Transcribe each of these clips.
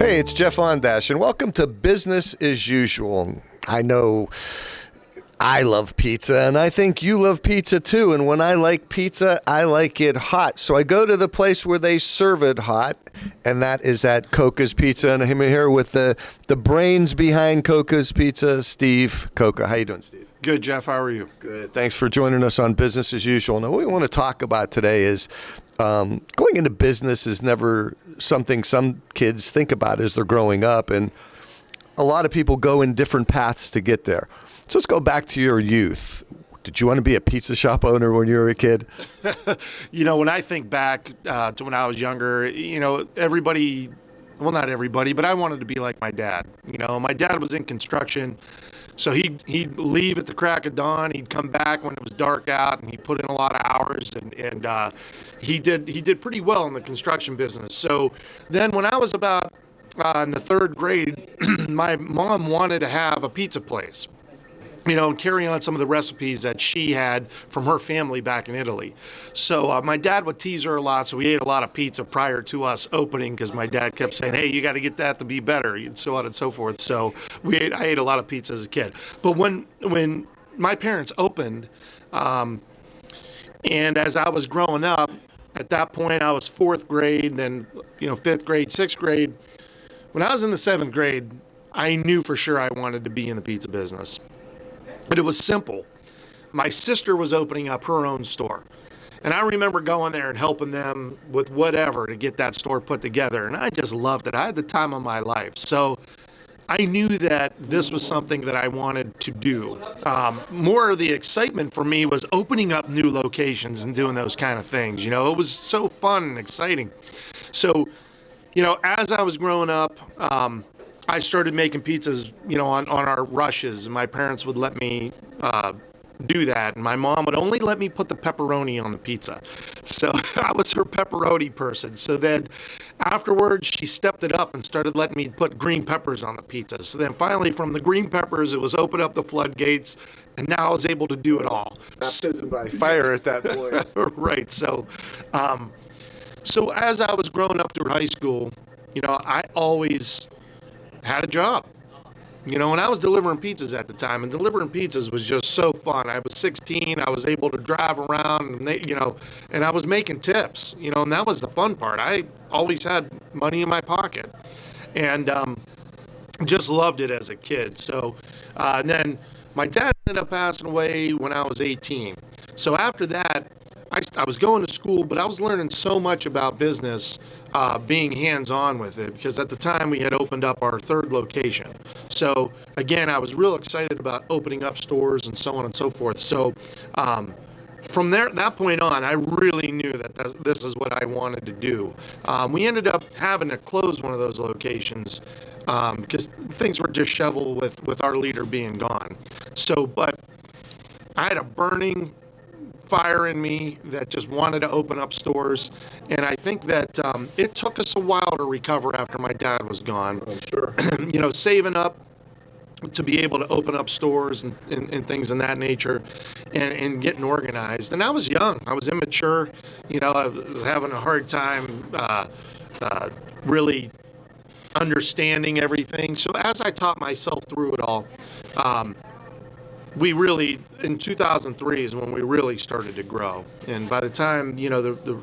Hey, it's Jeff Ondash, and welcome to Business as Usual. I know I love pizza, and I think you love pizza too. And when I like pizza, I like it hot. So I go to the place where they serve it hot, and that is at COCCAS Pizza. And I'm here with the brains behind COCCAS Pizza, Steve Cocca. How you doing, Steve? Good, Jeff. How are you? Good. Thanks for joining us on Business as Usual. Now, what we want to talk about today is going into business is never something some kids think about as they're growing up, and a lot of people go in different paths to get there. So let's go back to your youth. Did you want to be a pizza shop owner when you were a kid? When I think back to when I was younger, everybody, well, not everybody, but I wanted to be like my dad. My dad was in construction, so he'd leave at the crack of dawn. He'd come back when it was dark out, and he put in a lot of hours, and he did pretty well in the construction business. So then when I was about in the third grade, my mom wanted to have a pizza place, and carry on some of the recipes that she had from her family back in Italy. So my dad would tease her a lot, so we ate a lot of pizza prior to us opening because my dad kept saying, hey, you got to get that to be better, and so on and so forth. So I ate a lot of pizza as a kid. But when my parents opened, and as I was growing up, at that point I was fourth grade, then fifth grade, sixth grade. When I was in the seventh grade, I knew for sure I wanted to be in the pizza business. But it was simple. My sister was opening up her own store. And I remember going there and helping them with whatever to get that store put together. And I just loved it. I had the time of my life. So I knew that this was something that I wanted to do. More of the excitement for me was opening up new locations and doing those kind of things. It was so fun and exciting. So, as I was growing up, I started making pizzas, on our rushes, and my parents would let me do that. And my mom would only let me put the pepperoni on the pizza. So I was her pepperoni person. So then afterwards, she stepped it up and started letting me put green peppers on the pizza. So then finally, from the green peppers, it was open up the floodgates, and now I was able to do it all. Baptism by fire at that point. Right. So as I was growing up through high school, I always had a job, and I was delivering pizzas at the time, and delivering pizzas was just so fun. I was 16, I was able to drive around, and and I was making tips, and that was the fun part. I always had money in my pocket, and just loved it as a kid. So and then my dad ended up passing away when I was 18. So after that, I was going to school, but I was learning so much about business, being hands-on with it, because at the time we had opened up our third location. So again, I was real excited about opening up stores and so on and so forth. So from that point on, I really knew that this is what I wanted to do. We ended up having to close one of those locations because things were just shoveled with our leader being gone. So, but I had a burning fire in me that just wanted to open up stores, and I think that it took us a while to recover after my dad was gone. I'm sure. Saving up to be able to open up stores and things in that nature, and getting organized. And I was young, I was immature, I was having a hard time really understanding everything. So as I taught myself through it all, we really, in 2003 is when we really started to grow. And by the time,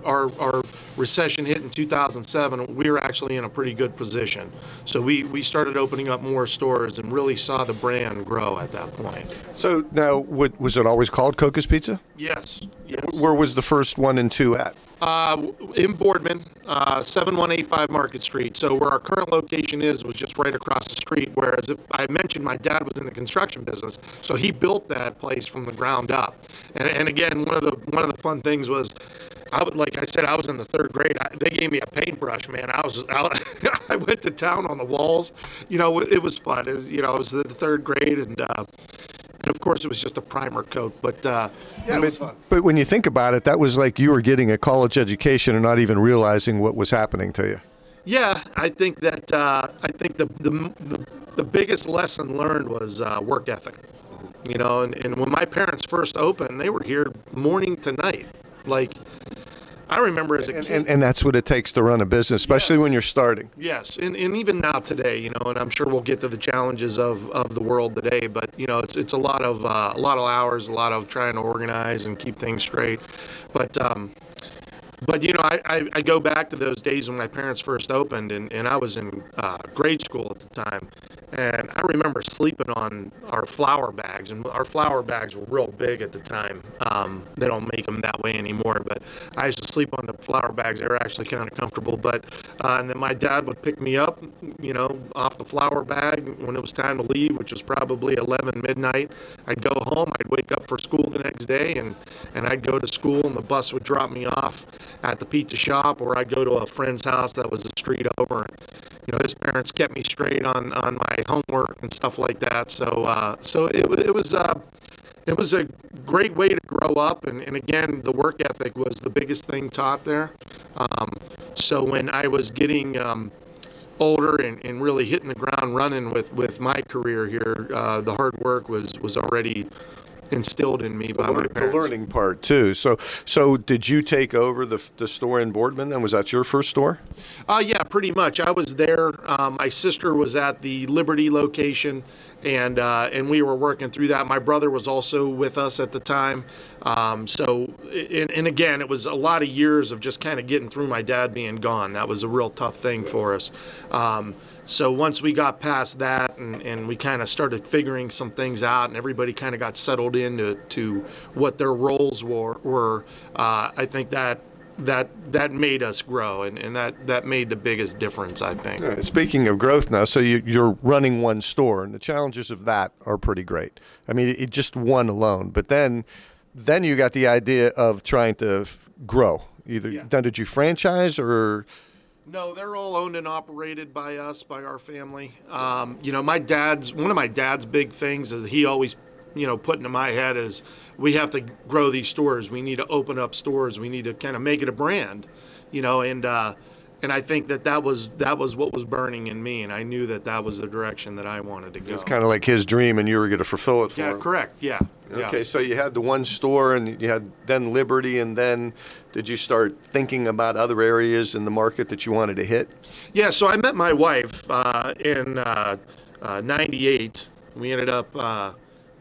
our recession hit in 2007, we were actually in a pretty good position. So we started opening up more stores and really saw the brand grow at that point. So now, was it always called COCCAS Pizza? Yes. Where was the first 1 and 2 at? In Boardman, 7185 Market Street. So where our current location was just right across the street. Whereas if I mentioned my dad was in the construction business, so he built that place from the ground up. And again, one of the fun things was, like I said, I was in the third grade. They gave me a paintbrush, man. I went to town on the walls. It was fun. I was in the third grade, and of course, it was just a primer coat, but it was fun. But when you think about it, that was like you were getting a college education and not even realizing what was happening to you. Yeah, I think that the biggest lesson learned was work ethic. And when my parents first opened, they were here morning to night. Like, I remember as a kid. And that's what it takes to run a business, especially when you're starting. Yes, and even now today, and I'm sure we'll get to the challenges of the world today, but it's a lot of hours, a lot of trying to organize and keep things straight, but I go back to those days when my parents first opened, and I was in grade school at the time, and I remember sleeping on our flour bags, and our flour bags were real big at the time. They don't make them that way anymore, but I used to sleep on the flour bags. They were actually kind of comfortable, but and then my dad would pick me up, off the flour bag when it was time to leave, which was probably 11 midnight. I'd go home, I'd wake up for school the next day, and I'd go to school, and the bus would drop me off at the pizza shop, or I'd go to a friend's house that was a street over. And, his parents kept me straight on my homework and stuff like that. So it was a great way to grow up. And again, the work ethic was the biggest thing taught there. So when I was getting older and really hitting the ground running with my career here, the hard work was already instilled in me by my parents. The learning part too. So did you take over the store in Boardman then? Was that your first store? Yeah, pretty much. I was there. My sister was at the Liberty location, and we were working through that. My brother was also with us at the time. And again, it was a lot of years of just kind of getting through my dad being gone. That was a real tough thing for us. So once we got past that and we kind of started figuring some things out, and everybody kind of got settled into what their roles were, I think that made us grow, and that made the biggest difference, I think. Speaking of growth now, so you're running one store, and the challenges of that are pretty great. I mean, it just one alone, but then you got the idea of trying to grow. Now, did you franchise or? No, they're all owned and operated by us, by our family. One of my dad's big things is he always, put into my head is we have to grow these stores. We need to open up stores. We need to kind of make it a brand, and I think that was what was burning in me, and I knew that was the direction that I wanted to go. It's kind of like his dream, and you were going to fulfill it for him. Yeah, correct. Yeah. Okay, so you had the one store, and you had then Liberty, and then did you start thinking about other areas in the market that you wanted to hit? Yeah, so I met my wife in '98. We ended up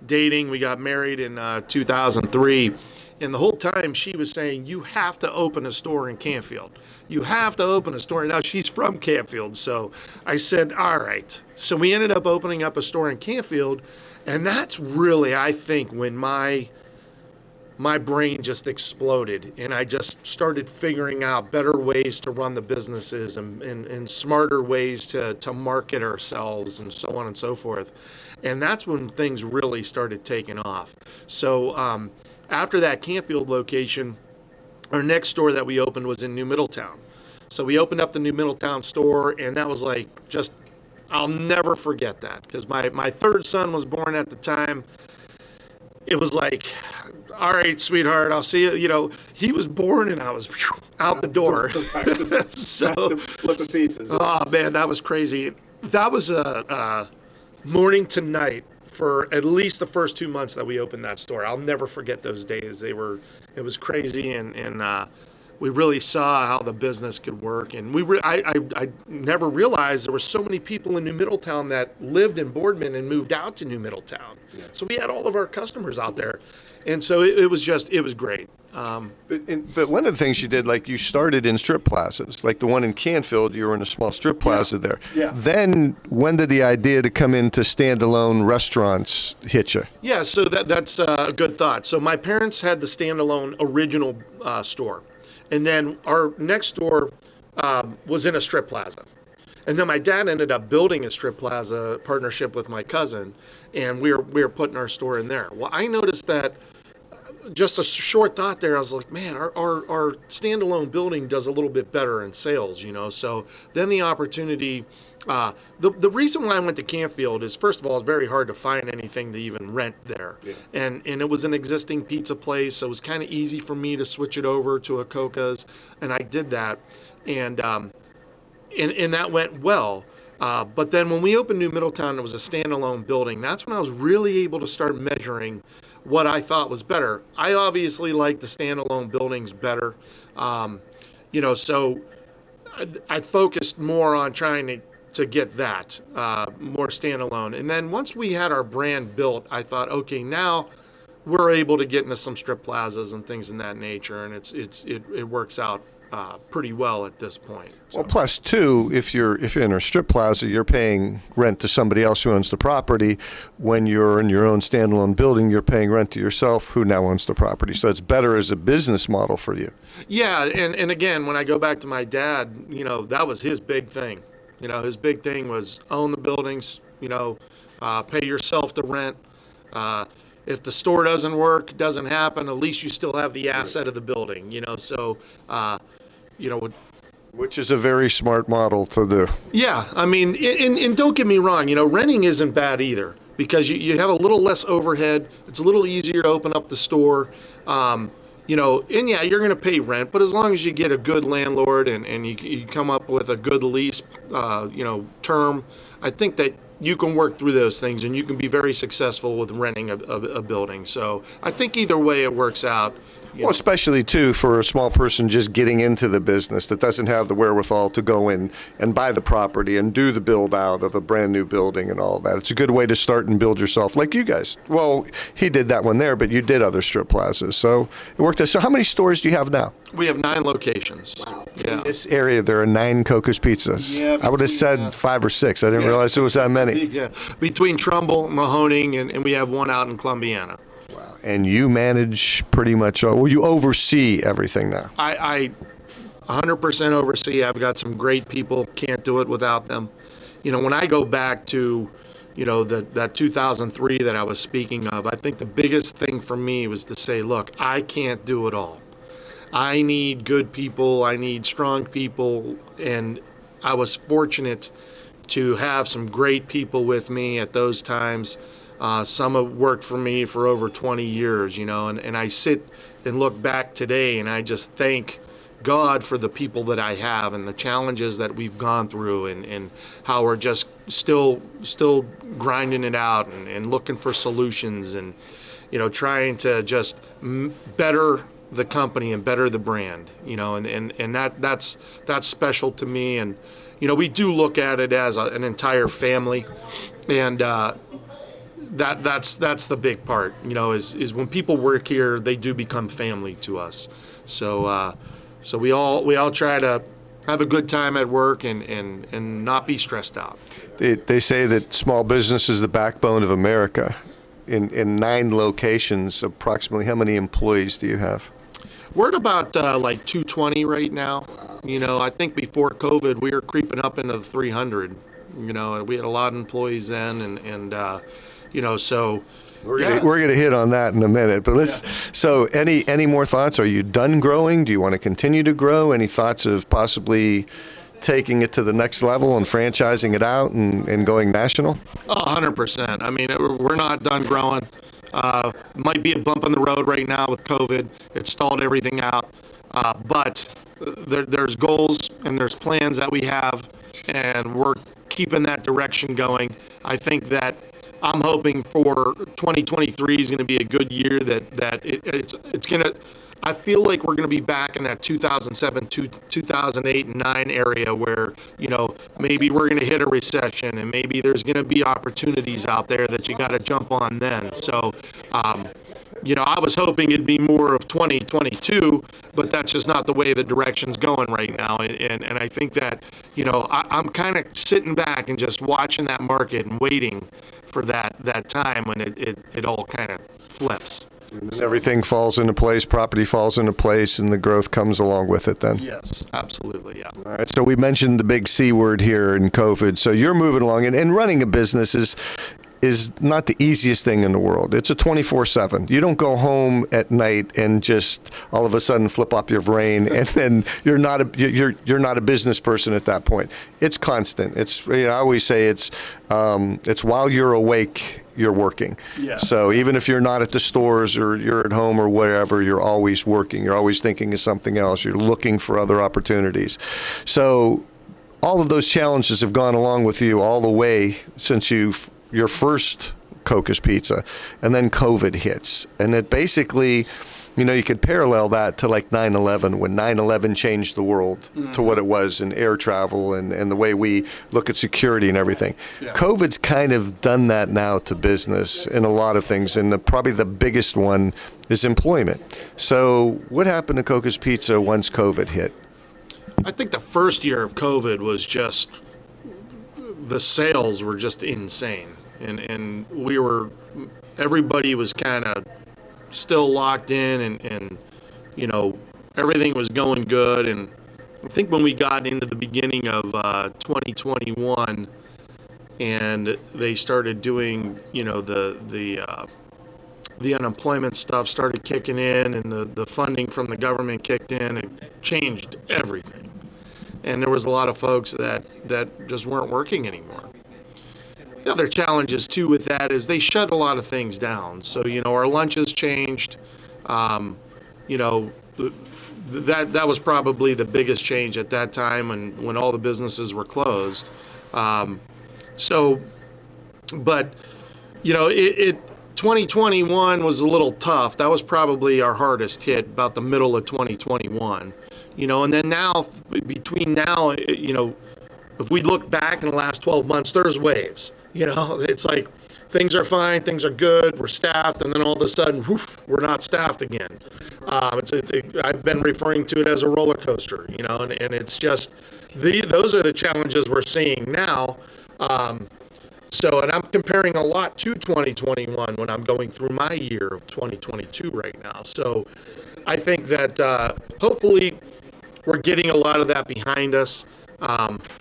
dating. We got married in 2003. And the whole time she was saying, you have to open a store in Canfield. You have to open a store. Now, she's from Canfield. So I said, all right. So we ended up opening up a store in Canfield. And that's really, I think, when my brain just exploded. And I just started figuring out better ways to run the businesses and smarter ways to market ourselves and so on and so forth. And that's when things really started taking off. So after that Canfield location, our next store that we opened was in New Middletown. So we opened up the New Middletown store, and that was like I'll never forget that, because my third son was born at the time. It was like, all right, sweetheart, I'll see you. He was born, and I was out the door. So flipping pizzas. Oh man, that was crazy. That was a morning to night for at least the first 2 months that we opened that store. I'll never forget those days. It was crazy, and we really saw how the business could work. And I never realized there were so many people in New Middletown that lived in Boardman and moved out to New Middletown. Yeah. So we had all of our customers out there, and so it was great. But one of the things you did, like you started in strip plazas, like the one in Canfield, you were in a small strip plaza there. Yeah. Then when did the idea to come into standalone restaurants hit you? Yeah, so that's a good thought. So my parents had the standalone original store. And then our next store was in a strip plaza. And then my dad ended up building a strip plaza partnership with my cousin, and we were putting our store in there. Well, I noticed that, just a short thought there, I was like, man, our standalone building does a little bit better in sales, So then the opportunity, the reason why I went to Canfield is, first of all, it's very hard to find anything to even rent there. Yeah. And it was an existing pizza place, so it was kind of easy for me to switch it over to a COCCAS, and I did that. And that went well. But then when we opened New Middletown, it was a standalone building. That's when I was really able to start measuring what I thought was better. I obviously like the standalone buildings better. So I focused more on trying to get that more standalone. And then once we had our brand built, I thought, okay, now we're able to get into some strip plazas and things in that nature, and it works out pretty well at this point. So. Well, plus too, if you're in a strip plaza, you're paying rent to somebody else who owns the property. When you're in your own standalone building, you're paying rent to yourself, who now owns the property. So it's better as a business model for you. Yeah, and again, when I go back to my dad, that was his big thing. His big thing was own the buildings. Pay yourself the rent. If the store doesn't work, doesn't happen, at least you still have the asset of the building. Which is a very smart model to do. Yeah, I mean, and don't get me wrong, renting isn't bad either, because you have a little less overhead. It's a little easier to open up the store. And yeah, you're going to pay rent, but as long as you get a good landlord and you come up with a good lease, term, I think that you can work through those things and you can be very successful with renting a building. So I think either way it works out. Well, especially, too, for a small person just getting into the business that doesn't have the wherewithal to go in and buy the property and do the build out of a brand new building and all of that. It's a good way to start and build yourself, like you guys. Well, he did that one there, but you did other strip plazas. So it worked out. So how many stores do you have now? We have 9 locations. Wow. Yeah. In this area, there are 9 COCCAS pizzas. Yeah, I would have said 5 or 6. I didn't realize there was that many. Yeah, between Trumbull, Mahoning, and we have one out in Columbiana. Wow. And you manage pretty much, you oversee everything now. I 100% oversee. I've got some great people. Can't do it without them. When I go back to, that 2003 that I was speaking of, I think the biggest thing for me was to say, look, I can't do it all. I need good people. I need strong people. And I was fortunate to have some great people with me at those times. Some have worked for me for over 20 years, and I sit and look back today and I just thank God for the people that I have and the challenges that we've gone through and how we're just still grinding it out and looking for solutions and, trying to just better the company and better the brand, and that's special to me. And, we do look at it as an entire family, and that's the big part, is when people work here, they do become family to us. So we all try to have a good time at work and not be stressed out. They say that small business is the backbone of America. In 9 locations, approximately how many employees do you have? We're at about like 220 right now. I think before COVID, we were creeping up into the 300. We had a lot of employees then, and so we're gonna hit on that in a minute. But let's. Yeah. So, any more thoughts? Are you done growing? Do you want to continue to grow? Any thoughts of possibly taking it to the next level and franchising it out and going national? 100%. I mean, we're not done growing. Might be a bump in the road right now with COVID. It stalled everything out. But there's goals and there's plans that we have, and we're keeping that direction going. I think that I'm hoping for 2023 is going to be a good year. It's going to. I feel like we're going to be back in that 2007, 2008, and 9 area where, maybe we're going to hit a recession and maybe there's going to be opportunities out there that you got to jump on then. So, I was hoping it'd be more of 2022, but that's just not the way the direction's going right now. And I think that, I'm kind of sitting back and just watching that market and waiting for that time when it all kind of flips. Everything falls into place, property falls into place, and the growth comes along with it then? Yes, absolutely, yeah. All right, so we mentioned the big C word here in COVID. So you're moving along, and running a business is not the easiest thing in the world. It's a 24/7. You don't go home at night and just all of a sudden flip up your brain, and then you're not a business person at that point. It's constant. It's I always say it's while you're awake, you're working. Yeah. So even if you're not at the stores or you're at home or wherever, you're always working. You're always thinking of something else. You're looking for other opportunities. So all of those challenges have gone along with you all the way since your first COCCAS Pizza, and then COVID hits, and it basically, you could parallel that to like 9/11, when 9/11 changed the world to what it was in air travel and the way we look at security and everything. Yeah. COVID's kind of done that now to business in a lot of things, and probably the biggest one is employment. So what happened to COCCAS Pizza once COVID hit? I think the first year of COVID was just, the sales were just insane. And everybody was kind of still locked in and everything was going good. And I think when we got into the beginning of 2021 and they started doing, the unemployment stuff started kicking in and the funding from the government kicked in, it changed everything. And there was a lot of folks that just weren't working anymore. The other challenges too with that is they shut a lot of things down. So, our lunches changed. That was probably the biggest change at that time when all the businesses were closed. But 2021 was a little tough. That was probably our hardest hit, about the middle of 2021. And then now, between now, if we look back in the last 12 months, there's waves. It's like things are fine, things are good, we're staffed, and then all of a sudden, whoof, we're not staffed again. I've been referring to it as a roller coaster, and it's just, those are the challenges we're seeing now. And I'm comparing a lot to 2021 when I'm going through my year of 2022 right now. So I think that hopefully we're getting a lot of that behind us.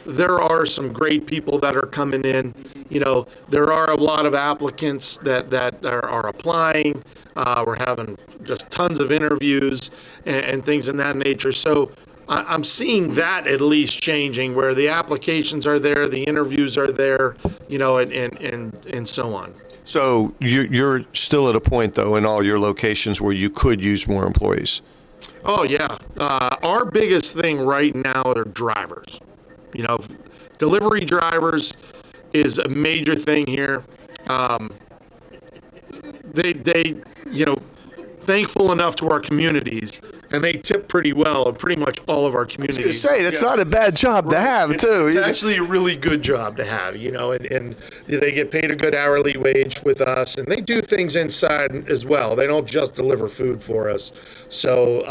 There are some great people that are coming in. There are a lot of applicants that are applying. We're having just tons of interviews and things in that nature. So I'm seeing that at least changing, where the applications are there, the interviews are there, and so on. So you're still at a point, though, in all your locations where you could use more employees? Oh, yeah. Our biggest thing right now are drivers. Delivery drivers is a major thing here. They thankful enough to our communities, and they tip pretty well in pretty much all of our communities. I was gonna say, that's not a bad job to have, too. It's actually a really good job to have, and they get paid a good hourly wage with us, and they do things inside as well. They don't just deliver food for us. So,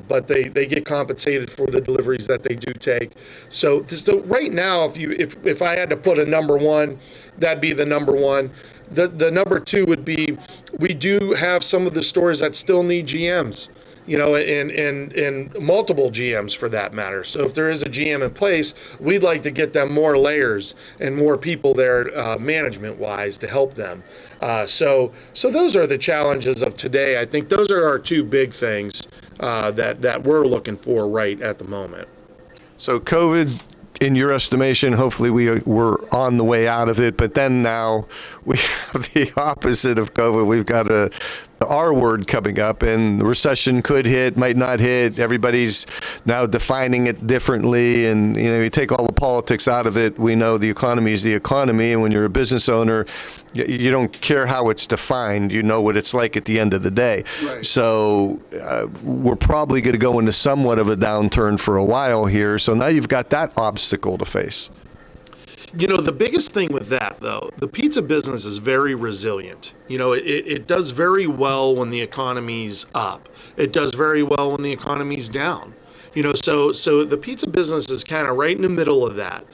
but they get compensated for the deliveries that they do take. So right now, if I had to put a number one, that'd be the number one. The number two would be, we do have some of the stores that still need GMs, and multiple GMs for that matter. So if there is a GM in place, we'd like to get them more layers and more people there, management-wise, to help them. So those are the challenges of today. I think those are our two big things that we're looking for right at the moment. So COVID, in your estimation, hopefully we're on the way out of it, but then now we have the opposite of COVID. We've got the R word coming up, and the recession could hit, might not hit. Everybody's now defining it differently, and you take all the politics out of it. We know the economy is the economy, and when you're a business owner, you don't care how it's defined. You know what it's like at the end of the day. Right. So we're probably going to go into somewhat of a downturn for a while here. So now you've got that obstacle to face. The biggest thing with that, though, the pizza business is very resilient. It does very well when the economy's up. It does very well when the economy's down. So the pizza business is kind of right in the middle of that.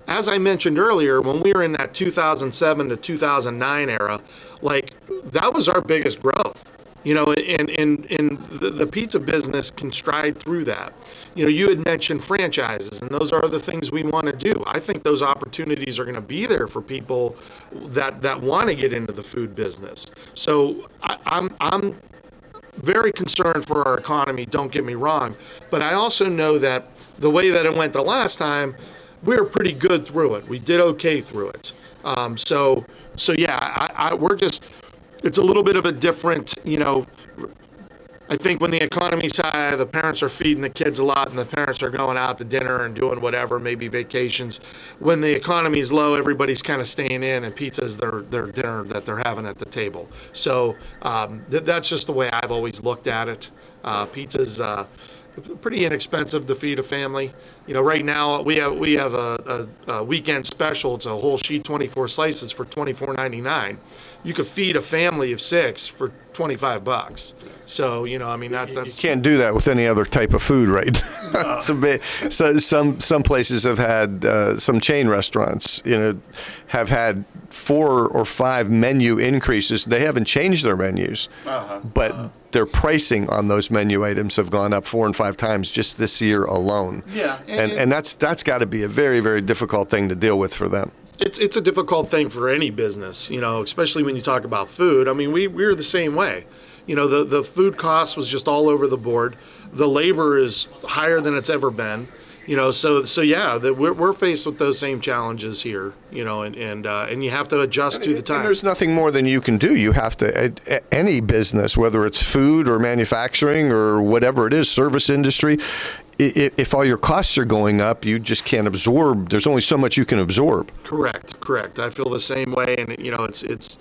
As I mentioned earlier, when we were in that 2007 to 2009 era, that was our biggest growth. And the pizza business can stride through that. You had mentioned franchises, and those are the things we want to do. I think those opportunities are going to be there for people that want to get into the food business. So I'm very concerned for our economy, don't get me wrong, but I also know that the way that it went the last time, we were pretty good through it. We did okay through it. So yeah, we're just, it's a little bit of a different, I think when the economy's high, the parents are feeding the kids a lot and the parents are going out to dinner and doing whatever, maybe vacations. When the economy's low, everybody's kind of staying in and pizza's their dinner that they're having at the table. So that's just the way I've always looked at it. Pizza's pretty inexpensive to feed a family. You know, right now we have a weekend special. It's a whole sheet, 24 slices for $24.99. You could feed a family of 6 for $25. So, you know, I mean, that's... You can't do that with any other type of food, right? So some places have had, some chain restaurants, you know, have had 4 or 5 menu increases. They haven't changed their menus, but their pricing on those menu items have gone up 4 and 5 times just this year alone. Yeah. And that's got to be a very, very difficult thing to deal with for them. It's a difficult thing for any business, you know, especially when you talk about food. I mean, we're the same way. You know, the food cost was just all over the board. The labor is higher than it's ever been. You know, so yeah, we're faced with those same challenges here. You know, and you have to adjust to the time. And there's nothing more than you can do. You have to, any business, whether it's food or manufacturing or whatever it is, service industry. If all your costs are going up, you just can't absorb. There's only so much you can absorb. Correct. I feel the same way, and you know, it's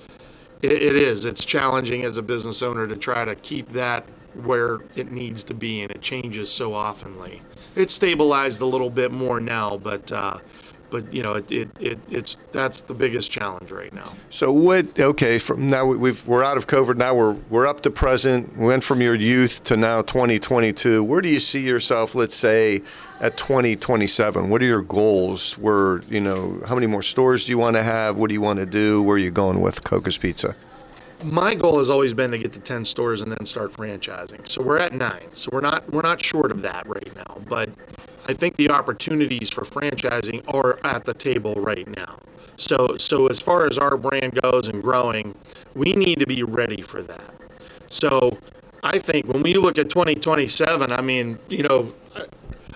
challenging as a business owner to try to keep that where it needs to be, and it changes so oftenly. It's stabilized a little bit more now, but you know, that's the biggest challenge right now. So from now we're out of COVID. Now we're up to present. We went from your youth to now 2022. Where do you see yourself, let's say, at 2027? What are your goals? You know, how many more stores do you want to have? What do you want to do? Where are you going with COCCAS Pizza? My goal has always been to get to 10 stores and then start franchising. So we're at 9. So we're not short of that right now. But I think the opportunities for franchising are at the table right now. So as far as our brand goes and growing, we need to be ready for that. So I think when we look at 2027, I mean, you know,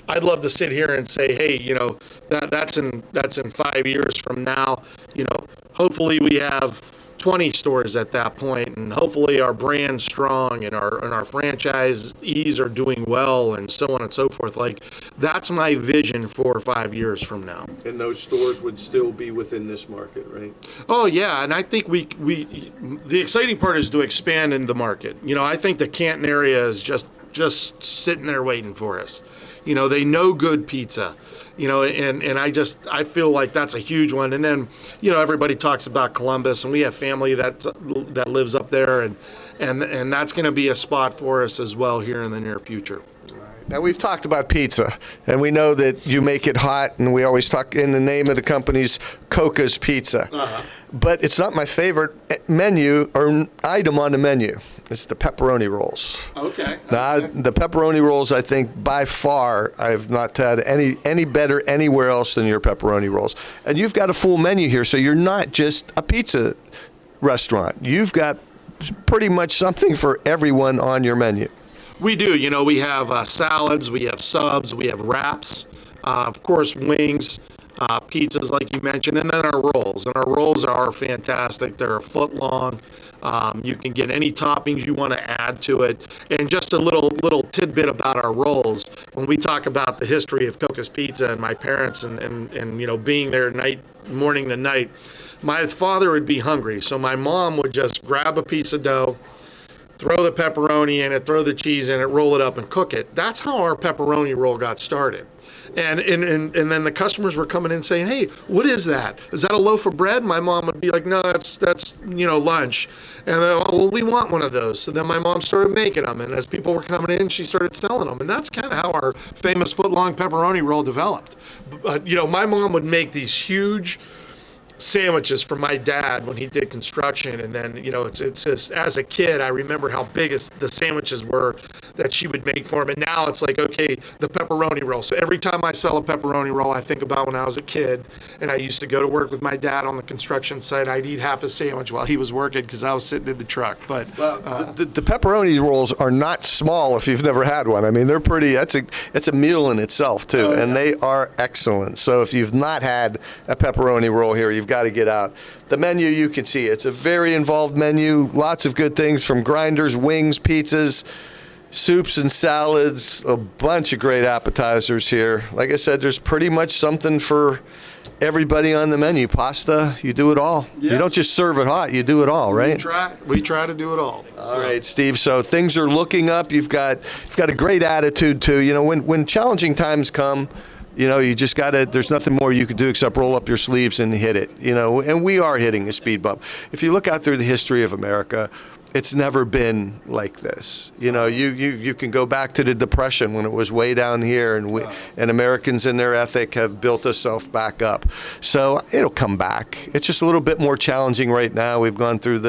I'd love to sit here and say, hey, you know, that's in 5 years from now. You know, hopefully we have 20 stores at that point, and hopefully our brand's strong and our franchisees are doing well, and so on and so forth. Like, that's my vision for 5 years from now. And those stores would still be within this market, right? Oh yeah, and I think the exciting part is to expand in the market. You know, I think the Canton area is just sitting there waiting for us. You know, they know good pizza. You know, and I feel like that's a huge one. And then, you know, everybody talks about Columbus, and we have family that lives up there, and that's going to be a spot for us as well here in the near future. Now, we've talked about pizza, and we know that you make it hot, and we always talk in the name of the company's COCCAS Pizza. But it's not my favorite menu or item on the menu. It's the pepperoni rolls. Okay. Now, the pepperoni rolls, I think, by far, I've not had any better anywhere else than your pepperoni rolls. And you've got a full menu here, so you're not just a pizza restaurant. You've got pretty much something for everyone on your menu. We do. You know, we have salads, we have subs, we have wraps, of course, wings, pizzas, like you mentioned, and then our rolls. And our rolls are fantastic. They're a foot long. You can get any toppings you want to add to it. And just a little tidbit about our rolls. When we talk about the history of COCCAS Pizza and my parents and you know, being there morning to night, my father would be hungry. So my mom would just grab a piece of dough, throw the pepperoni in it, throw the cheese in it, roll it up and cook it. That's how our pepperoni roll got started. And then the customers were coming in saying, hey, what is that? Is that a loaf of bread? My mom would be like, no, that's you know, lunch. And then, oh, well, we want one of those. So then my mom started making them. And as people were coming in, she started selling them. And that's kind of how our famous foot-long pepperoni roll developed. But, you know, my mom would make these huge sandwiches for my dad when he did construction, and then, you know, it's just, as a kid, I remember how big the sandwiches were that she would make for him, and now it's like, okay, the pepperoni roll. So every time I sell a pepperoni roll, I think about when I was a kid, and I used to go to work with my dad on the construction site. I'd eat half a sandwich while he was working because I was sitting in the truck. But the pepperoni rolls are not small if you've never had one. I mean, they're pretty. It's a meal in itself too, and they are excellent. So if you've not had a pepperoni roll here, you've got to get out. The menu, you can see it's a very involved menu. Lots of good things, from grinders, wings, pizzas. soups and salads, a bunch of great appetizers here. Like I said, there's pretty much something for everybody on the menu. Pasta, you do it all. Yes. You don't just serve it hot, you do it all, right? We try to do it all. All right, Steve. So things are looking up. You've got a great attitude too. You know, when challenging times come, you know, you just there's nothing more you could do except roll up your sleeves and hit it, you know, and we are hitting a speed bump. If you look out through the history of America, it's never been like this. You know, you can go back to the Depression when it was way down here, and Americans in their ethic have built themselves back up. So it'll come back. It's just a little bit more challenging right now. We've gone through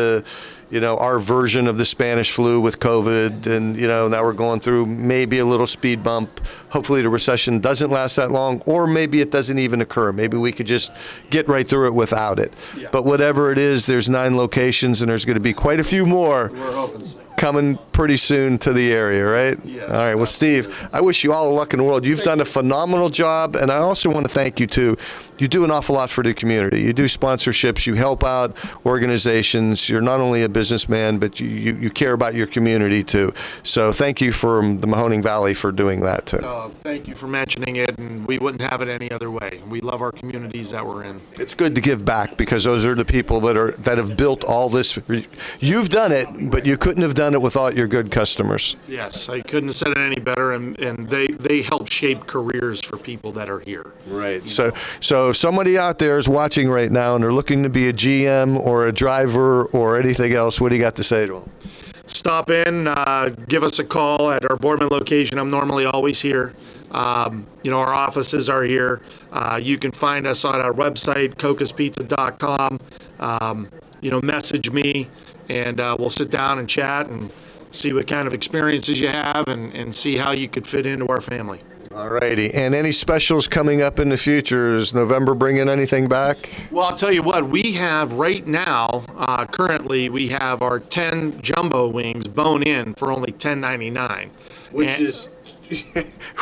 our version of the Spanish flu with COVID, and, you know, now we're going through maybe a little speed bump. Hopefully the recession doesn't last that long, or maybe it doesn't even occur. Maybe we could just get right through it without it. Yeah. But whatever it is, there's 9 locations, and there's going to be quite a few more. We're hoping so. Coming pretty soon to the area, right? Yes, all right. Well, Steve, I wish you all the luck in the world. You've done a phenomenal job, and I also want to thank you, too. You do an awful lot for the community. You do sponsorships. You help out organizations. You're not only a businessman, but you care about your community, too. So thank you from the Mahoning Valley for doing that, too. Thank you for mentioning it, and we wouldn't have it any other way. We love our communities that we're in. It's good to give back, because those are the people that have built all this. You've done it, but you couldn't have done it without your good customers. Yes, I couldn't have said it any better, and they help shape careers for people that are here. Right. So if somebody out there is watching right now and they're looking to be a GM or a driver or anything else, what do you got to say to them? Stop in, give us a call at our Boardman location. I'm normally always here. You know, our offices are here. You can find us on our website, coccaspizza.com. You know, message me, and we'll sit down and chat and see what kind of experiences you have and see how you could fit into our family. All righty. And any specials coming up in the future? Is November bringing anything back? Well, I'll tell you what, we have right now, currently, we have our 10 jumbo wings bone-in for only $10.99.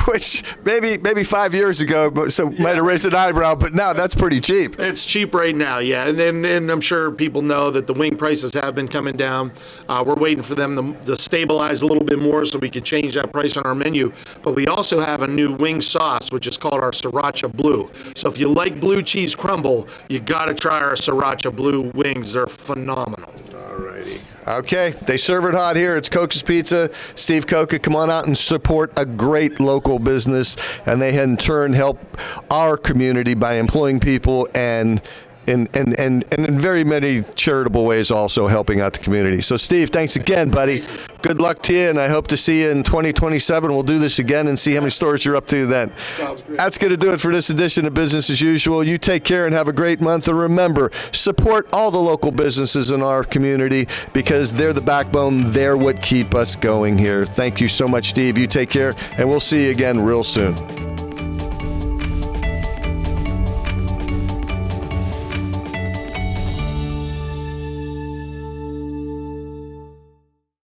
Which maybe 5 years ago, might have raised an eyebrow, but now that's pretty cheap. It's cheap right now, yeah. And I'm sure people know that the wing prices have been coming down. We're waiting for them to stabilize a little bit more so we can change that price on our menu. But we also have a new wing sauce, which is called our Sriracha Blue. So if you like blue cheese crumble, you got to try our Sriracha Blue wings. They're phenomenal. All righty. Okay, they serve it hot here. It's COCCAS Pizza. Steve Cocca, come on out and support a great local business, and they in turn help our community by employing people and in very many charitable ways also helping out the community. So, Steve, thanks again, buddy. Good luck to you, and I hope to see you in 2027. We'll do this again and see how many stores you're up to then. Sounds great. That's going to do it for this edition of Business as Usual. You take care and have a great month. And remember, support all the local businesses in our community, because they're the backbone. They're what keep us going here. Thank you so much, Steve. You take care, and we'll see you again real soon.